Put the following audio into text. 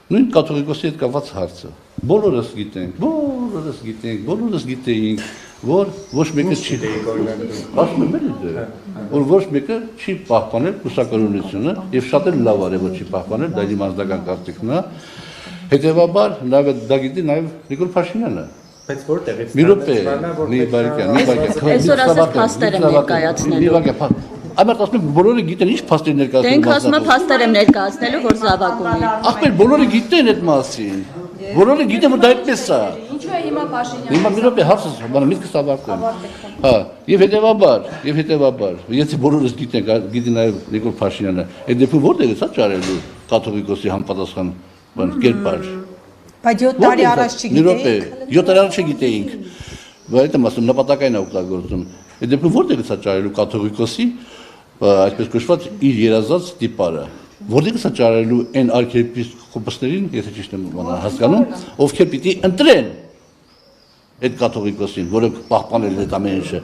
Նույն կաթողիկոսի հետ կապված հարցը։ Բոլորս գիտենք, բոլորս գիտեինք, որ ոչ մեկը չի ասում եմ էլի որ ոչ մեկը չի պահպանել կուսակալությունը եւ շատ էլ լավ արել որ չի պահպանել, դա իմ անձնական կարծիքն է։ Հետևաբար նաեւ դա գիտի նաեւ Նիկոլ Փաշինյանը։ Բայց որտեղից մի րոպե, մի բարկյան։ Այսօր ասած փաստեր եմ ներկայացնելու։ Ամենից ասում եմ բոլորը գիտեն ինչ փաստեր ներկայացնելու։ Դենք ասում եմ փաստեր եմ ներկայացնելու, որ զավակ ունի։ Ախպեր բոլորը գիտեն այդ մասին։ Բոլորը գիտեն որ դա այդպես է։ Ինչու է հիմա Փաշինյանը։ Հիմա մի րոպե հարցս, բանը միտքս ավարտեմ։ Հա, եւ հետեւաբար, եթե բոլորս գիտենք, գիտի նաեւ Նիկոլ Փաշինյանը, այդ դեպքում որտեղ է սա ճարելու կաթողիկոսի համապատասխան բան կերպար։ Բայց 7 տարի առաջ Մի րոպե, չգիտեիք։ 7 տարի առաջ չգիտեինք։ Բայց այդ ասում նպատակային է օգտագործում։ Այդ դեպքում որտեղ է սա ճարելու կաթողիկոսի, այսպես կոչված իր երազած տիպարը։ Որտեղ է սա ճարելու այն արքիեպիսկոպոսներին, եթե ճիշտ եմ հասկանում, ովքեր պիտի ընտրեն այդ կաթողիկոսին, որը պահպանել այդ ամեն ինչը։